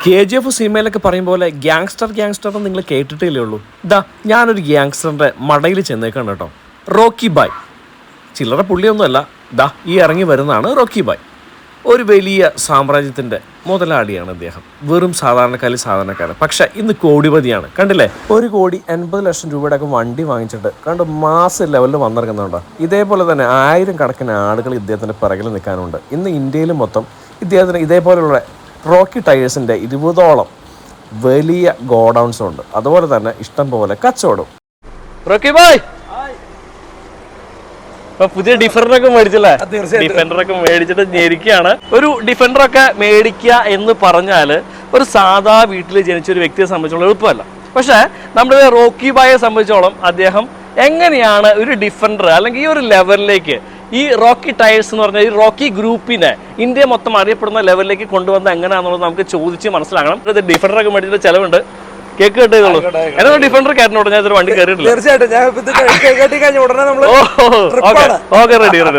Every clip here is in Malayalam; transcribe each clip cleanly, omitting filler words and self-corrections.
KGF സിനിമയിലൊക്കെ പറയും പോലെ ഗ്യാങ്സ്റ്റർ എന്ന് നിങ്ങൾ കേട്ടിട്ടില്ലേ ഉള്ളൂ. ഇതാ ഞാനൊരു ഗ്യാങ്സ്റ്ററിൻ്റെ മടയിൽ ചെന്നേക്കാണ് കേട്ടോ. റോക്കി ബായ് ചില്ലറ പുള്ളിയൊന്നുമല്ല. ദാ ഈ ഇറങ്ങി വരുന്നതാണ് റോക്കി ബായ്. ഒരു വലിയ സാമ്രാജ്യത്തിൻ്റെ മുതലാളിയാണ് അദ്ദേഹം. വെറും സാധാരണക്കാരൻ. പക്ഷേ ഇന്ന് കോടിപതിയാണ്. കണ്ടില്ലേ, 1,80,00,000 രൂപയുടെ ഒക്കെ വണ്ടി വാങ്ങിച്ചിട്ട് കണ്ട് മാസ് ലെവലിൽ വന്നിറങ്ങുന്നുണ്ടോ. ഇതേപോലെ തന്നെ 1000 കണക്കിന് ആളുകൾ ഇദ്ദേഹത്തിൻ്റെ പിറകിൽ നിൽക്കാനുണ്ട്. ഇന്ന് ഇന്ത്യയിൽ മൊത്തം ഇദ്ദേഹത്തിന് ഇതേപോലെയുള്ള റോക്കി ടയേഴ്സിൻ്റെ 20ഓളം വലിയ ഗോഡൗൺസ് ഉണ്ട്. അതുപോലെ തന്നെ ഇഷ്ടം പോലെ കച്ചവടം. റോക്കി ബായ് പുതിയ ഡിഫൻഡറൊക്കെ മേടിച്ചല്ലേ? ഡിഫൻഡറൊക്കെ മേടിച്ചിട്ട് ഞെരിക്കുകയാണ്. ഒരു ഡിഫൻഡറൊക്കെ മേടിക്കുക എന്ന് പറഞ്ഞാൽ ഒരു സാധാ വീട്ടിൽ ജനിച്ച ഒരു വ്യക്തിയെ സംബന്ധിച്ചോളം എളുപ്പമല്ല. പക്ഷേ നമ്മുടെ റോക്കി ബായെ സംബന്ധിച്ചോളം അദ്ദേഹം എങ്ങനെയാണ് ഒരു ഡിഫൻഡർ അല്ലെങ്കിൽ ഈ ഒരു ലെവലിലേക്ക് ഈ റോക്കി ടയേഴ്സ് എന്ന് പറഞ്ഞാൽ ഈ റോക്കി ഗ്രൂപ്പിനെ ഇന്ത്യ മൊത്തം അറിയപ്പെടുന്ന ലെവലിലേക്ക് കൊണ്ടുവന്ന എങ്ങനെയാണെന്നുള്ളത് നമുക്ക് ചോദിച്ച് മനസ്സിലാക്കണം. ഡിഫൻഡറൊക്കെ മേടിച്ചിട്ട് ചിലവുണ്ട്. കേക്ക് കെട്ടിയതുള്ളൂ. എന്നോട് ഡിഫൻഡർ കയറിനോട് ഞാൻ വണ്ടി കയറിയിട്ടില്ല.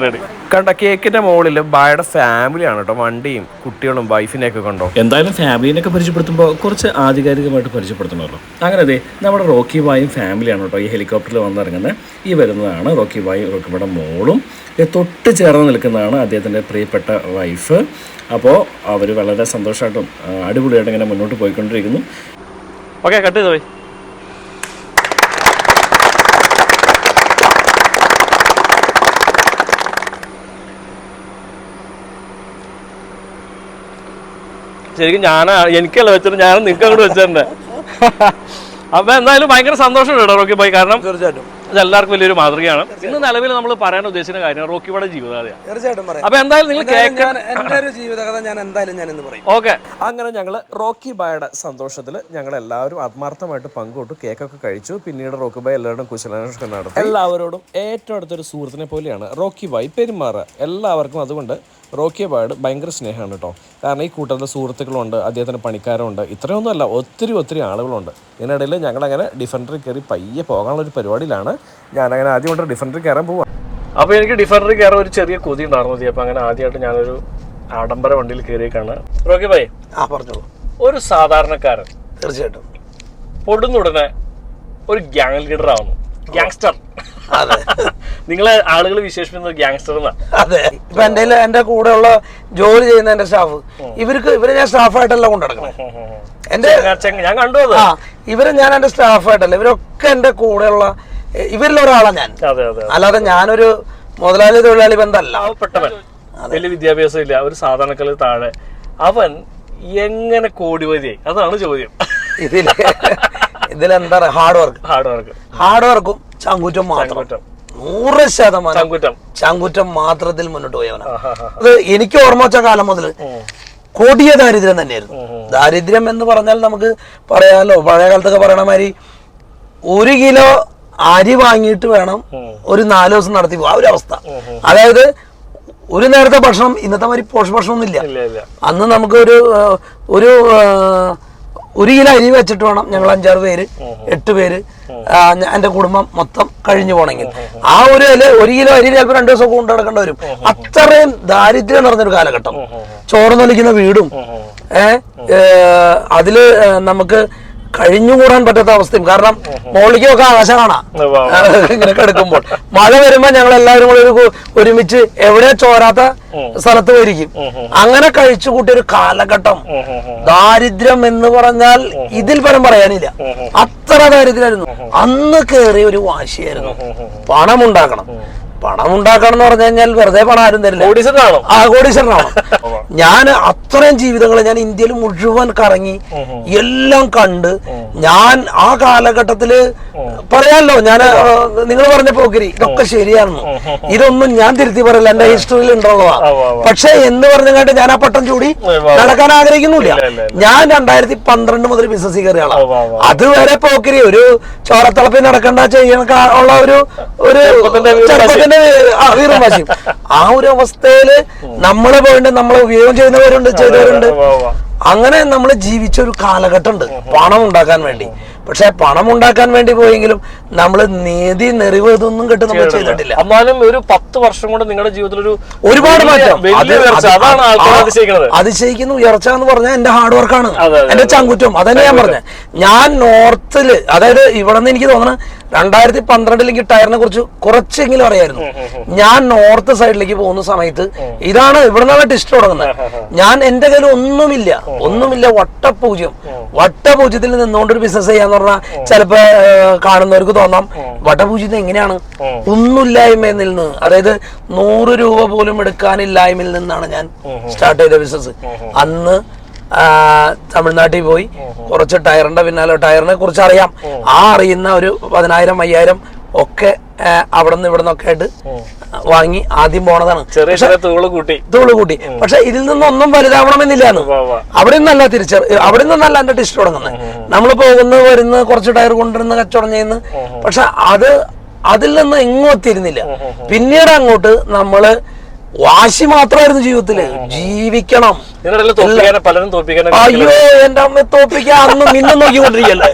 റെഡി. കണ്ട കേക്കിന്റെ മുകളിൽ ബായുടെ ഫാമിലിയാണ് കേട്ടോ. വണ്ടിയും കുട്ടികളും വൈഫിനെയൊക്കെ കണ്ടോ. എന്തായാലും ഫാമിലിനെയൊക്കെ പരിചയപ്പെടുത്തുമ്പോൾ കുറച്ച് ആധികാരികമായിട്ട് പരിചയപ്പെടുത്തണമല്ലോ. അങ്ങനെ അതെ, നമ്മുടെ റോക്കി ബായും ഫാമിലിയാണ് കേട്ടോ ഈ ഹെലികോപ്റ്ററിൽ വന്നിറങ്ങുന്നത്. ഈ വരുന്നതാണ് റോക്കി ബായും റോക്കിബയുടെ മോളും. തൊട്ട് ചേർന്ന് നിൽക്കുന്നതാണ് അദ്ദേഹത്തിൻ്റെ പ്രിയപ്പെട്ട വൈഫ്. അപ്പോൾ അവർ വളരെ സന്തോഷമായിട്ടും അടിപൊളിയായിട്ട് ഇങ്ങനെ മുന്നോട്ട് പോയിക്കൊണ്ടിരിക്കുന്നു. ഓക്കെ, കട്ട് ചെയ്തോ. ശരിക്കും എനിക്കല്ല വെച്ചിട്ട് ഞാൻ നിങ്ങൾക്ക് അങ്ങോട്ട് വെച്ചിട്ടുണ്ട്. അപ്പൊ എന്തായാലും ഭയങ്കര സന്തോഷമുണ്ട് കേട്ടോ റോക്കി ബായ്. കാരണം തീർച്ചയായിട്ടും ഇത് എല്ലാവർക്കും വലിയൊരു മാതൃകയാണ്. ഇന്ന് നിലവിൽ നമ്മൾ പറയാൻ ഉദ്ദേശിക്കുന്ന കാര്യം റോക്കിയുടെ ജീവിതകഥയാണ്. തീർച്ചയായിട്ടും. അപ്പൊ എന്തായാലും നിങ്ങൾ ജീവിതകഥ ഞാൻ എന്തായാലും പറയും. ഓക്കെ, അങ്ങനെ ഞങ്ങൾ റോക്കി ബായുടെ സന്തോഷത്തിൽ ഞങ്ങൾ എല്ലാവരും ആത്മാർത്ഥമായിട്ട് പങ്കുകൊണ്ടു. കേക്കൊക്കെ കഴിച്ചു. പിന്നീട് റോക്കി ബായ് എല്ലാവരും കുശലാന്വേഷണം നടത്തി. എല്ലാവരോടും ഏറ്റവും അടുത്തൊരു സുഹൃത്തിനെ പോലെയാണ് റോക്കി ബായ് പെരുമാറുക. എല്ലാവർക്കും അതുകൊണ്ട് റോക്കി ബായോട് ഭയങ്കര സ്നേഹമാണ് കേട്ടോ. കാരണം ഈ കൂട്ടത്തിൽ സുഹൃത്തുക്കളുണ്ട്, അദ്ദേഹത്തിന് പണിക്കാരുണ്ട്, ഇത്രയൊന്നുമല്ല ഒത്തിരി ആളുകളുണ്ട്. ഇതിനിടയിൽ ഞങ്ങളങ്ങനെ ഡിഫൻഡറിൽ കയറി പയ്യെ പോകാനുള്ളൊരു പരിപാടിയിലാണ്. ഞാനങ്ങനെ ആദ്യം കൊണ്ട് ഡിഫൻഡറിൽ കയറാൻ പോവാം. അപ്പോൾ എനിക്ക് ഡിഫൻഡറിൽ കയറാൻ ഒരു ചെറിയ കൊതി ഉണ്ടായിരുന്നു. അപ്പോൾ അങ്ങനെ ആദ്യമായിട്ട് ഞാനൊരു ആഡംബര വണ്ടിയിൽ കയറിയേക്കാണ്. റോക്കി ബായ് പറഞ്ഞോളൂ. ഒരു സാധാരണക്കാരൻ തീർച്ചയായിട്ടും പൊടുന്നുടനെ ഒരു ഗ്യാങ് ലീഡർ ആവുന്നു. ഗ്യാങ്സ്റ്റർ. നിങ്ങളെ ആളുകൾ വിശേഷിപ്പിക്കുന്നത് ഗ്യാങ്സ്റ്റർ എന്നാണ്. അതെ. ഇപ്പൊ എന്റെ കൂടെ ഉള്ള ജോലി ചെയ്യുന്ന എന്റെ സ്റ്റാഫ്, ഇവരെ ഞാൻ സ്റ്റാഫായിട്ടല്ല കൊണ്ടുനടക്കണേ. ഞാൻ കണ്ടു. ഇവരെ ഞാൻ എന്റെ സ്റ്റാഫായിട്ടല്ല, ഇവരൊക്കെ എന്റെ കൂടെയുള്ള ഇവരിൽ ഒരാളാണ് ഞാൻ. അല്ലാതെ ഞാനൊരു മുതലാളി തൊഴിലാളി ബന്ധമല്ല. പെട്ടവൻ, വലിയ വിദ്യാഭ്യാസം ഇല്ല, ഒരു സാധാരണക്കാരിൽ താഴെ. അവൻ എങ്ങനെ കോടിപതിയായി? അതാണ് ചോദ്യം. ഇതിലെന്താ ഹാർഡ് വർക്കും ചങ്കൂറ്റം മാത്രം. 100% ചങ്കൂറ്റം മാത്രത്തിൽ മുന്നോട്ട് പോയവനാണ്. അത് എനിക്ക് ഓർമ്മ വെച്ച കാലം മുതൽ കൊടിയ ദാരിദ്ര്യം തന്നെയായിരുന്നു. ദാരിദ്ര്യം എന്ന് പറഞ്ഞാൽ നമുക്ക് പറയാലോ, പഴയ കാലത്തൊക്കെ പറയണ മാതിരി 1 കിലോ അരി വാങ്ങിയിട്ട് വേണം ഒരു 4 ദിവസം നടത്തി പോകാൻ ഒരു അവസ്ഥ. അതായത് ഒരു നേരത്തെ ഭക്ഷണം, ഇന്നത്തെ മാതിരി പോഷക ഭക്ഷണമൊന്നും ഇല്ല. അന്ന് നമുക്ക് ഒരു 1 കിലോ അരി വെച്ചിട്ട് വേണം ഞങ്ങൾ 5-6 പേര് 8 പേര് എന്റെ കുടുംബം മൊത്തം കഴിഞ്ഞു പോണെങ്കിൽ. ആ 1 കിലോ അരി ചിലപ്പോൾ 2 ദിവസം കൊണ്ടു നടക്കേണ്ടി വരും. അത്രയും ദാരിദ്ര്യം നിറഞ്ഞൊരു കാലഘട്ടം. ചോർന്നൊലിക്കുന്ന വീടും അതില് നമുക്ക് കഴിഞ്ഞുകൂടാൻ പറ്റാത്ത അവസ്ഥയും. കാരണം മോളിക്കൊക്കെ ആകാശം കാണാം ഇങ്ങനെ കിടക്കുമ്പോൾ. മഴ വരുമ്പോ ഞങ്ങൾ എല്ലാവരും കൂടെ ഒരുമിച്ച് എവിടെ ചോരാത്ത സ്ഥലത്ത് പോയിരിക്കും. അങ്ങനെ കഴിച്ചു കൂട്ടിയൊരു കാലഘട്ടം. ദാരിദ്ര്യം എന്ന് പറഞ്ഞാൽ ഇതിൽ പരം പറയാനില്ല. അത്ര ദാരിദ്ര്യമായിരുന്നു. അന്ന് കയറിയ ഒരു വാശിയായിരുന്നു. പണം ഉണ്ടാക്കണം എന്ന് പറഞ്ഞു കഴിഞ്ഞാൽ വെറുതെ പണം ആരും തരില്ല. കോടീശ്വരനാണോ. ഞാൻ അത്രയും ജീവിതങ്ങൾ ഞാൻ ഇന്ത്യയിൽ മുഴുവൻ കറങ്ങി എല്ലാം കണ്ട്. ഞാൻ ആ കാലഘട്ടത്തില് പറയാമല്ലോ, ഞാൻ നിങ്ങൾ പറഞ്ഞ പോക്കിരി ഇതൊക്കെ ശരിയാണെന്നു. ഇതൊന്നും ഞാൻ തിരുത്തി പറയില്ല, എന്റെ ഹിസ്റ്ററിയിൽ ഉണ്ടുള്ളതാ. പക്ഷെ എന്ന് പറഞ്ഞാൽ ഞാൻ ആ പട്ടം ചൂടി നടക്കാൻ ആഗ്രഹിക്കുന്നില്ല. ഞാൻ 2012 മുതൽ ബിസിനസ് കയറിയാളാണ്. അതുവരെ പോക്കിരി ഒരു ചോരത്തിളപ്പിൽ നടക്കണ്ട ചെയ്യാനൊക്കെ ഉള്ള ഒരു ചെറുപ്പത്തിന്റെ വീറും വാശിയും. ആ ഒരു അവസ്ഥയില് നമ്മളെ പോയിട്ട് നമ്മളെ ഉപയോഗം ചെയ്തവരുണ്ട്. അങ്ങനെ നമ്മൾ ജീവിച്ച ഒരു കാലഘട്ടം ഉണ്ട് പണം ഉണ്ടാക്കാൻ വേണ്ടി. പക്ഷെ പണം ഉണ്ടാക്കാൻ വേണ്ടി പോയെങ്കിലും നമ്മള് നീതി നെറിവ് ഇതൊന്നും കിട്ടും നമ്മൾ ചെയ്തിട്ടില്ല. എന്നാലും ഒരു 10 വർഷം കൊണ്ട് നിങ്ങളുടെ ജീവിതത്തിൽ ഒരുപാട് മാറ്റം. അതാണ് അതിശയിക്കുന്ന ഉയർച്ച എന്ന് പറഞ്ഞാൽ എന്റെ ഹാർഡ് വർക്കാണ്, എന്റെ ചങ്കുറ്റം. അതന്നെ ഞാൻ പറഞ്ഞത്. ഞാൻ നോർത്തില്, അതായത് ഇവിടെ നിന്ന് എനിക്ക് തോന്നുന്നത് 2012 എനിക്ക് ടയറിനെ കുറിച്ച് കുറച്ചെങ്കിലും അറിയായിരുന്നു. ഞാൻ നോർത്ത് സൈഡിലേക്ക് പോകുന്ന സമയത്ത് ഇതാണ് ഇവിടെ നിന്നാണ് ടിസ്റ്റ് തുടങ്ങുന്നത്. ഞാൻ എന്റെ കയ്യിൽ ഒന്നുമില്ല, വട്ടപൂജ്യത്തിൽ നിന്നുകൊണ്ടൊരു ബിസിനസ് ചെയ്യാന്ന് പറഞ്ഞാൽ ചിലപ്പോ കാണുന്നവർക്ക് തോന്നാം വട്ടപൂജ്യത്തിൽ എങ്ങനെയാണ്, ഒന്നുമില്ലായ്മയിൽ നിന്ന്, അതായത് 100 രൂപ പോലും എടുക്കാനില്ലായ്മയിൽ നിന്നാണ് ഞാൻ സ്റ്റാർട്ട് ചെയ്ത ബിസിനസ്. അന്ന് തമിഴ്നാട്ടിൽ പോയി കുറച്ച് ടയറിന്റെ പിന്നാലെ, ടയറിനെ കുറിച്ച് അറിയാം, അറിയുന്ന ഒരു 10,000 5,000 ഒക്കെ അവിടെ നിന്ന് ഇവിടെ നിന്നൊക്കെ ആയിട്ട് വാങ്ങി ആദ്യം പോണതാണ്. തൂള് കൂട്ടി. പക്ഷെ ഇതിൽ നിന്നൊന്നും വലുതാവണമെന്നില്ലാന്ന്. അവിടെ നിന്നല്ല എന്റെ ടിസ്റ്റ് തുടങ്ങുന്നത്. നമ്മൾ വരുന്ന കുറച്ച് ടയർ കൊണ്ടുവരുന്ന കച്ചവടം ചെയ്യുന്നു. പക്ഷെ അതിൽ നിന്ന് എങ്ങും എത്തിയിരുന്നില്ല. പിന്നീട് അങ്ങോട്ട് നമ്മള് വാശി മാത്രമായിരുന്നു ജീവിതത്തില്, ജീവിക്കണം. അയ്യോ എന്റെ അമ്മ തോൽപ്പിക്കാൻ അന്നും ഇന്നും നോക്കിക്കൊണ്ടിരിക്കല്ലേ,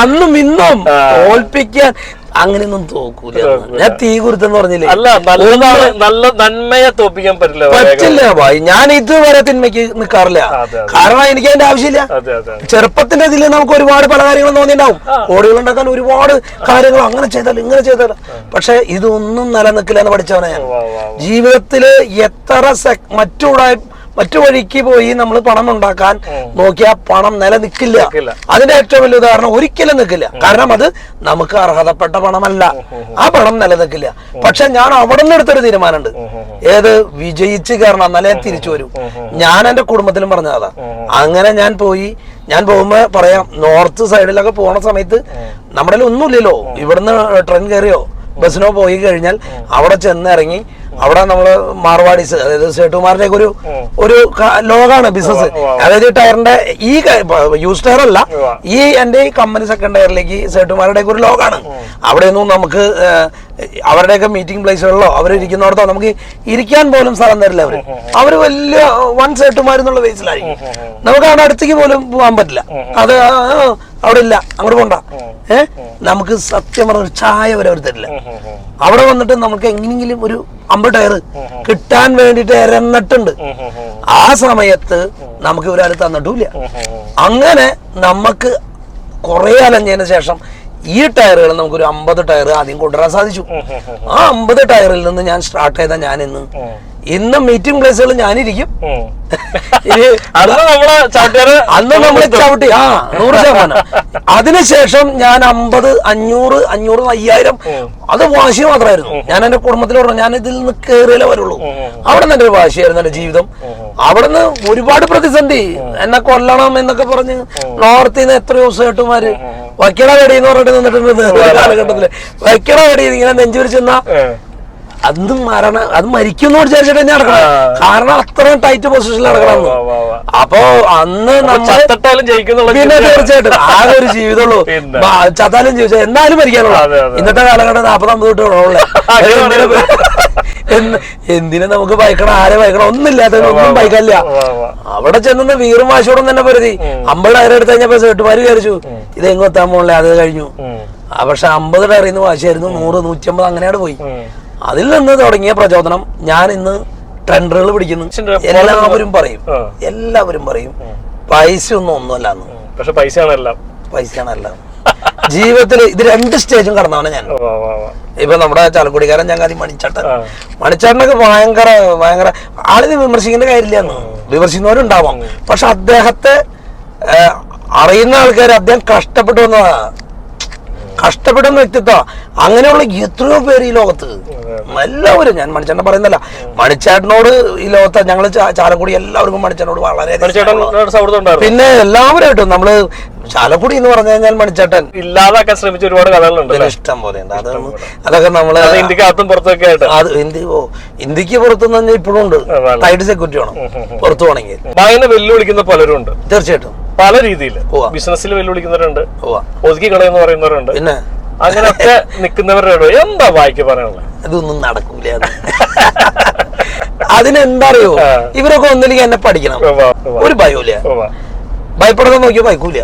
അന്നും ഇന്നും തോൽപ്പിക്കാൻ അങ്ങനെയൊന്നും തോക്കൂല. ഞാൻ തീ കുരുത്തെന്ന് പറഞ്ഞില്ലേ, നല്ല നന്മയെ തോൽപ്പിക്കാൻ പറ്റില്ല ഭായി. ഞാൻ ഇതുവരെ തിന്മയ്ക്ക് നിൽക്കാറില്ല. കാരണം എനിക്ക് അതിന്റെ ആവശ്യമില്ല. ചെറുപ്പത്തിന്റെ ഇതിൽ നമുക്ക് ഒരുപാട് പല കാര്യങ്ങളും തോന്നിയിട്ടുണ്ടാവും, കോടികൾ ഉണ്ടാക്കാൻ ഒരുപാട് കാര്യങ്ങൾ, അങ്ങനെ ചെയ്താലും ഇങ്ങനെ ചെയ്താലും. പക്ഷെ ഇതൊന്നും നിലനിൽക്കില്ല എന്ന് പഠിച്ചവനെ ഞാൻ. ജീവിതത്തില് എത്ര മറ്റു വഴിക്ക് പോയി നമ്മൾ പണം ഉണ്ടാക്കാൻ നോക്കിയാൽ പണം നിലനിൽക്കില്ല. അതിന്റെ ഏറ്റവും വലിയ ഉദാഹരണം ഒരിക്കലും നിൽക്കില്ല. കാരണം അത് നമുക്ക് അർഹതപ്പെട്ട പണമല്ല, ആ പണം നിലനിൽക്കില്ല. പക്ഷെ ഞാൻ അവിടെ നിന്ന് എടുത്തൊരു തീരുമാനമുണ്ട്, ഏത് വിജയിച്ച് കയറണം, എന്നാലേ തിരിച്ചു വരൂ. ഞാൻ എന്റെ കുടുംബത്തിലും പറഞ്ഞതാ. അങ്ങനെ ഞാൻ പോകുമ്പോ പറയാം, നോർത്ത് സൈഡിലൊക്കെ പോണ സമയത്ത് നമ്മുടെ ഒന്നുമില്ലല്ലോ. ഇവിടുന്ന് ട്രെയിൻ കയറിയോ ബസ്സിനോ പോയി കഴിഞ്ഞാൽ അവിടെ ചെന്നിറങ്ങി അവിടെ നമ്മള് മാർവാടീസ്, അതായത് സേട്ടുമാരുടെ ഒരു ലോകാണ് ബിസിനസ്. അതായത് ടയറിന്റെ ഈ യൂസ് ടയർ അല്ല, ഈ എന്റെ ഈ കമ്പനി സെക്കൻഡ് ടയറിലേക്ക് സേട്ടുമാരുടെ ഒരു ലോകാണ്. അവിടെയൊന്നും നമുക്ക് അവരുടെയൊക്കെ മീറ്റിംഗ് പ്ലേസുകളിലോ അവരിരിക്കുന്നിടത്തോ നമുക്ക് ഇരിക്കാൻ പോലും സ്ഥലം തരില്ല. അവര് വലിയ വൺ സേട്ടുമാരെന്നുള്ള ബേസിലായിരിക്കും. നമുക്ക് അവിടെ അടുത്തേക്ക് പോലും പോകാൻ പറ്റില്ല. അത് അവിടെ ഇല്ല, അങ്ങോട്ട് പോണ്ട. നമുക്ക് സത്യം പറഞ്ഞ ഒരു ചായ വരെ അവർ തരില്ല. അവിടെ വന്നിട്ട് നമുക്ക് എങ്ങനെയെങ്കിലും ഒരു 50 ടയർ കിട്ടാൻ വേണ്ടിട്ട് ഇരന്നിട്ടുണ്ട്. ആ സമയത്ത് നമുക്ക് ഇവരാരും തന്നിട്ടില്ല. അങ്ങനെ നമുക്ക് കുറെ അലഞ്ഞതിന് ശേഷം ഈ ടയറുകൾ നമുക്കൊരു 50 ടയർ ആദ്യം കൊണ്ടുവരാൻ സാധിച്ചു. ആ 50 ടയറിൽ നിന്ന് ഞാൻ സ്റ്റാർട്ട് ചെയ്ത ഞാൻ ഇന്ന് മീറ്റിംഗ് പ്ലേസുകളിൽ ഞാനിരിക്കും. അന്ന് നമ്മളെ ചവിട്ടി 100%. അതിനുശേഷം ഞാൻ 50, 500, 5000 അത് വാശി മാത്രമായിരുന്നു. ഞാൻ എന്റെ കുടുംബത്തിലോട് ഞാൻ ഇതിൽ നിന്ന് കയറിയാലേ വരുള്ളൂ. അവിടെ നിന്ന് എന്റെ വാശിയായിരുന്നു എന്റെ ജീവിതം. അവിടെ നിന്ന് ഒരുപാട് പ്രതിസന്ധി, എന്നെ കൊല്ലണം എന്നൊക്കെ പറഞ്ഞ് നോർത്തിൽ നിന്ന് എത്രയോ സേട്ടുമാര് വക്കീട കടി എന്ന് പറഞ്ഞിട്ട് നിന്നിട്ടുണ്ട് കാലഘട്ടത്തില്. വക്കീട കടി ഇങ്ങനെ നെഞ്ചുരിച്ചെന്ന അത് മരിക്കുന്നു വിചാരിച്ചിട്ട് തന്നെ നടക്കണം. കാരണം അത്രയും ടൈറ്റ് പൊസിഷനിൽ നടക്കണം. അപ്പൊ അന്ന് നമ്മൾ പിന്നെ തീർച്ചയായിട്ടും ആകെ ഒരു ജീവിതമുള്ളൂ. ചത്താലും ജീവിച്ചാൽ എന്നാലും മരിക്കാനുള്ള ഇന്നത്തെ കാലഘട്ടം 40-50 തൊട്ടുള്ളേ. എന്തിനാ നമുക്ക് ഭയക്കണം, ആരെ ഭയക്കണം, ഒന്നുമില്ലാത്തവരൊന്നും ഭയക്കല്ല. അവിടെ ചെന്ന് വീറും വാശോടും തന്നെ പരുതി 50 ടയർ എടുത്ത് കഴിഞ്ഞപ്പോ സേട്ടുമാര് വിചാരിച്ചു ഇതെങ്ങും എത്താൻ പോകണല്ലേ, അത് കഴിഞ്ഞു. പക്ഷെ 50 ടയറിൽ നിന്ന് വാശിയായിരുന്നു. 100, 150 അങ്ങനെയാണ് പോയി. അതിൽ നിന്ന് തുടങ്ങിയ പ്രചോദനം ഞാൻ ഇന്ന് ട്രെൻഡറുകൾ പിടിക്കുന്നു. എല്ലാവരും പറയും പൈസ ഒന്നുമല്ലാന്ന്. പക്ഷെ പൈസയാണെല്ലാം. ജീവിതത്തിൽ ഇത് 2 സ്റ്റേജും കടന്നവനെ ഞാൻ. ഇപ്പൊ നമ്മുടെ ചാലക്കുടിക്കാരൻ ചങ്ങാതി മണിച്ചേട്ടനൊക്കെ ഭയങ്കര ആളിനെ വിമർശിക്കേണ്ട കാര്യമില്ലാന്ന്. വിമർശിക്കുന്നവരുണ്ടാവാം. പക്ഷെ അദ്ദേഹത്തെ അറിയുന്ന ആൾക്കാർ അദ്ദേഹം കഷ്ടപ്പെട്ടു വന്നതാ, കഷ്ടപ്പെടുന്ന വ്യക്തിത്വം. അങ്ങനെയുള്ള എത്രയോ പേര് ഈ ലോകത്ത്, എല്ലാവരും. ഞാൻ മണിച്ചേട്ടൻ പറയുന്നല്ല, മണിച്ചേട്ടനോട് ഈ ലോകത്ത് ഞങ്ങള് ചാലക്കുടി എല്ലാവർക്കും മണിച്ചേട്ടനോട് വളരെ പിന്നെ എല്ലാവരുമായിട്ടും നമ്മള് ചാലക്കുടി എന്ന് പറഞ്ഞു കഴിഞ്ഞാൽ മണിച്ചേട്ടൻ ഇല്ലാതാക്കാൻ ശ്രമിച്ച ഒരുപാട് കഥകളുണ്ട്, ഇഷ്ടം പോലെ ഉണ്ട്. അതൊക്കെ നമ്മള് ഇന്ത്യക്ക് പുറത്തുനിന്ന് തന്നെ ഇപ്പോഴും ഉണ്ട്. ടൈറ്റ് സെക്യൂരിറ്റി വേണം പുറത്തു പോകണമെങ്കിൽ. വെല്ലുവിളിക്കുന്ന പലരും ഉണ്ട് തീർച്ചയായിട്ടും, പല രീതിയിൽ. ബിസിനസ്സിൽ വെല്ലുവിളിക്കുന്നവരുണ്ട്, ഒതുക്കി കളയെന്ന് പറയുന്നവരുണ്ട്. പിന്നെ അങ്ങനെയൊക്കെ നിൽക്കുന്നവരോട് എന്താ വായിക്ക് പറയാനുള്ളത്? ഇതൊന്നും നടക്കൂല. അതിനെന്താ അറിയോ, ഇവരൊക്കെ ഒന്നിലേക്ക് എന്നെ പഠിക്കണം, ഒരു ഭയമില്ല. ഭയപ്പെടുന്ന നോക്കിയോ ഭയക്കൂല.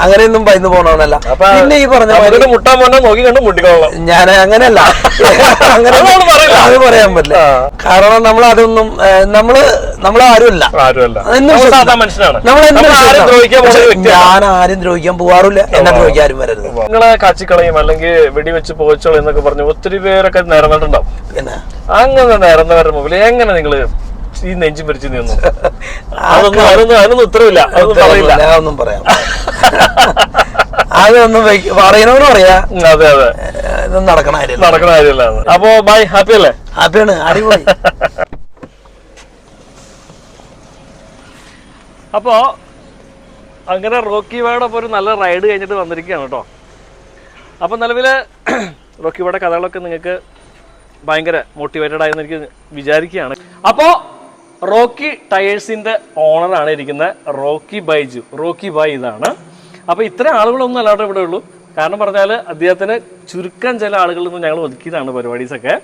അങ്ങനെയൊന്നും ഭയന്ന് പോണവനല്ല. പിന്നെ ഈ പറഞ്ഞ മുട്ടാൻ പോന്നെ നോക്കി കണ്ട് മുട്ടിക്കോളാം. ഞാൻ അങ്ങനെയല്ല, അങ്ങനെ അത് പറയാൻ പറ്റില്ല. കാരണം നമ്മളതൊന്നും നമ്മളാരുമല്ല, ഞാൻ ആരും ദ്രോഹിക്കാൻ പോവാറില്ല, എന്നെ ദ്രോഹിക്കാൻ ആരും വരരുത്. നിങ്ങളെ കാച്ചിക്കളയും അല്ലെങ്കിൽ വെടിവെച്ച് പോയിച്ചോളും എന്നൊക്കെ പറഞ്ഞു ഒത്തിരി പേരൊക്കെ നിരന്നിട്ടുണ്ടാവും. പിന്നെ അങ്ങനെ നിരന്നവരുടെ മുമ്പിൽ എങ്ങനെ നിങ്ങള് ഈ നെഞ്ചും പിരിച്ചു നിന്നു? അതിനൊന്നും ഉത്തരവില്ല, ഒന്നും പറയാം. അതൊന്നും പറയണവരും പറയാ. അതെ അതെ, ഇതൊന്നും നടക്കണ കാര്യമല്ല. അപ്പൊ ബൈ, ഹാപ്പി അല്ലേ? ഹാപ്പിയാണ്, അടിപൊളി. അപ്പോൾ അങ്ങനെ റോക്കി ബായുടെ ഒരു നല്ല റൈഡ് കഴിഞ്ഞിട്ട് വന്നിരിക്കുകയാണ് കേട്ടോ. അപ്പോൾ നിലവിൽ റോക്കി ബായുടെ കഥകളൊക്കെ നിങ്ങൾക്ക് ഭയങ്കര മോട്ടിവേറ്റഡ് ആയെന്ന് എനിക്ക് വിചാരിക്കുകയാണ്. അപ്പോൾ റോക്കി ടയേഴ്സിൻ്റെ ഓണറാണ് ഇരിക്കുന്നത്, റോക്കി ബൈജു. റോക്കി ബൈ ഇതാണ്. അപ്പോൾ ഇത്രയും ആളുകളൊന്നും അല്ലാതെ ഇവിടെ ഉള്ളൂ. കാരണം പറഞ്ഞാൽ അദ്ദേഹത്തിന് ചുരുക്കം ചില ആളുകളിൽ നിന്ന് ഞങ്ങൾ ഒതുക്കിയതാണ് പരിപാടീസൊക്കെ.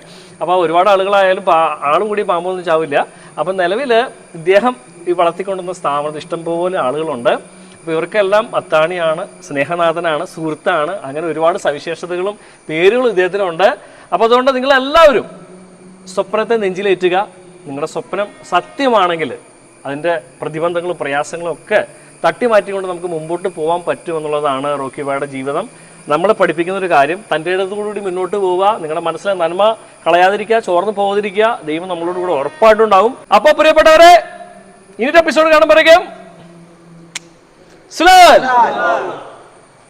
അപ്പോൾ ഒരുപാട് ആളുകളായാലും ആളും കൂടി പാമ്പൊന്നും ചാവില്ല. അപ്പം നിലവിൽ ഇദ്ദേഹം ഈ വളർത്തിക്കൊണ്ടുവന്ന സ്ഥാപനത്തിൽ ഇഷ്ടംപോലെ ആളുകളുണ്ട്. അപ്പോൾ ഇവർക്കെല്ലാം അത്താണിയാണ്, സ്നേഹനാഥനാണ്, സുഹൃത്താണ്. അങ്ങനെ ഒരുപാട് സവിശേഷതകളും പേരുകളും ഇദ്ദേഹത്തിനുണ്ട്. അപ്പോൾ അതുകൊണ്ട് നിങ്ങളെല്ലാവരും സ്വപ്നത്തെ നെഞ്ചിലേറ്റുക. നിങ്ങളുടെ സ്വപ്നം സത്യമാണെങ്കിൽ അതിൻ്റെ പ്രതിബന്ധങ്ങളും പ്രയാസങ്ങളും ഒക്കെ തട്ടിമാറ്റിക്കൊണ്ട് നമുക്ക് മുമ്പോട്ട് പോകാൻ പറ്റുമെന്നുള്ളതാണ് റോക്കി ബായുടെ ജീവിതം നമ്മളെ പഠിപ്പിക്കുന്ന ഒരു കാര്യം. തൻ്റെ ഇടത്തോടുകൂടി മുന്നോട്ട് പോവുക, നിങ്ങളുടെ മനസ്സിലെ നന്മ കളയാതിരിക്കുക, ചോർന്ന് പോകാതിരിക്കുക. ദൈവം നമ്മളോട് കൂടെ ഉറപ്പായിട്ടുണ്ടാവും. അപ്പോൾ പ്രിയപ്പെട്ടവരെ, ഇനിയൊരു എപ്പിസോഡ് കാണുമ്പോഴേക്കും